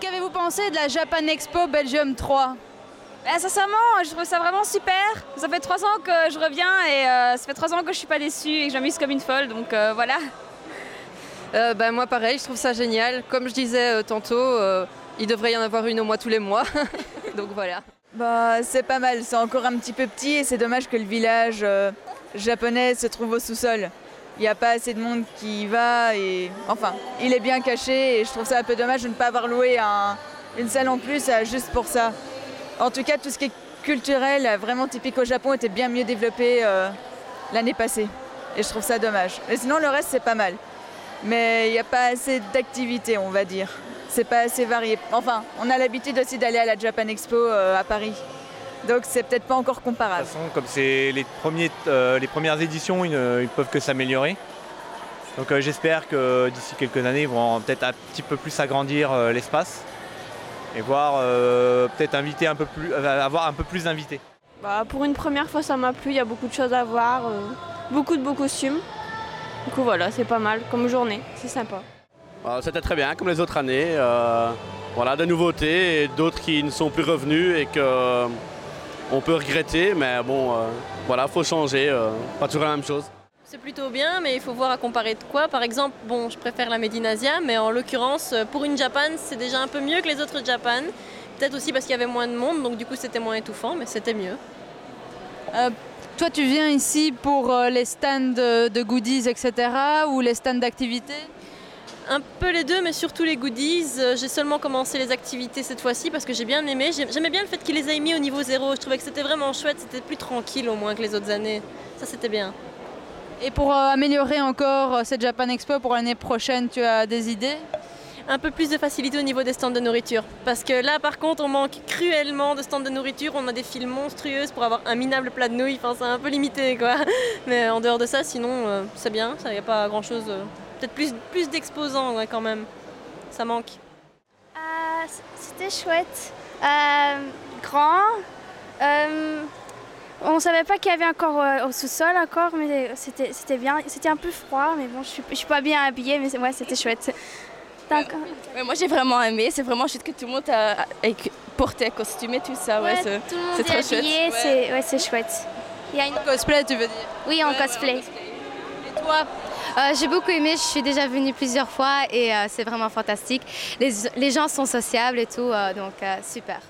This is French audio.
qu'avez-vous pensé de la Japan Expo Belgium 3? Sincèrement, je trouve ça vraiment super. Ça fait 3 ans que je reviens et ça fait 3 ans que je suis pas déçue et que je m'amuse comme une folle, donc voilà. Moi pareil, je trouve ça génial. Comme je disais tantôt, il devrait y en avoir une au moins tous les mois. Donc voilà. C'est pas mal, c'est encore un petit peu petit et c'est dommage que le village japonais se trouve au sous-sol. Il n'y a pas assez de monde qui y va et enfin, il est bien caché et je trouve ça un peu dommage de ne pas avoir loué une salle en plus juste pour ça. En tout cas, tout ce qui est culturel, vraiment typique au Japon, était bien mieux développé l'année passée et je trouve ça dommage. Mais sinon, le reste, c'est pas mal. Mais il n'y a pas assez d'activités, on va dire. C'est pas assez varié. Enfin, on a l'habitude aussi d'aller à la Japan Expo à Paris. Donc c'est peut-être pas encore comparable. De toute façon, comme c'est les premières éditions, ils ne peuvent que s'améliorer. Donc j'espère que d'ici quelques années, ils vont peut-être un petit peu plus agrandir l'espace et voir peut-être avoir un peu plus d'invités. Pour une première fois, ça m'a plu. Il y a beaucoup de choses à voir, beaucoup de beaux costumes. Du coup voilà, c'est pas mal comme journée, c'est sympa. C'était très bien, comme les autres années. Voilà, de nouveautés et d'autres qui ne sont plus revenus et qu'on peut regretter. Mais bon, voilà, faut changer, pas toujours la même chose. C'est plutôt bien, mais il faut voir à comparer de quoi. Par exemple, bon, je préfère la Made in Asia, mais en l'occurrence, pour une Japan, c'est déjà un peu mieux que les autres Japan. Peut-être aussi parce qu'il y avait moins de monde, donc du coup c'était moins étouffant, mais c'était mieux. Toi, tu viens ici pour les stands de goodies, etc. ou les stands d'activités? Un peu les deux, mais surtout les goodies. J'ai seulement commencé les activités cette fois-ci parce que j'ai bien aimé. J'aimais bien le fait qu'ils les aient mis au niveau 0. Je trouvais que c'était vraiment chouette, c'était plus tranquille au moins que les autres années. Ça, c'était bien. Et pour améliorer encore cette Japan Expo pour l'année prochaine, tu as des idées? Un peu plus de facilité au niveau des stands de nourriture. Parce que là, par contre, on manque cruellement de stands de nourriture. On a des files monstrueuses pour avoir un minable plat de nouilles. Enfin, c'est un peu limité, quoi. Mais en dehors de ça, sinon, c'est bien. Il n'y a pas grand-chose. Peut-être plus d'exposants, ouais, quand même. Ça manque. C'était chouette. Grand. On savait pas qu'il y avait encore au sous-sol encore, mais c'était bien. C'était un peu froid, mais bon, je suis pas bien habillée, mais ouais, c'était chouette. D'accord. Ouais, moi j'ai vraiment aimé, c'est vraiment chouette que tout le monde a porté un costume et tout ça. Ouais, tout le monde est très chouette. habillé, c'est chouette. Il y a une... Cosplay, tu veux dire? Oui, en cosplay. Et toi? J'ai beaucoup aimé, je suis déjà venue plusieurs fois et c'est vraiment fantastique. Les gens sont sociables et tout, donc super.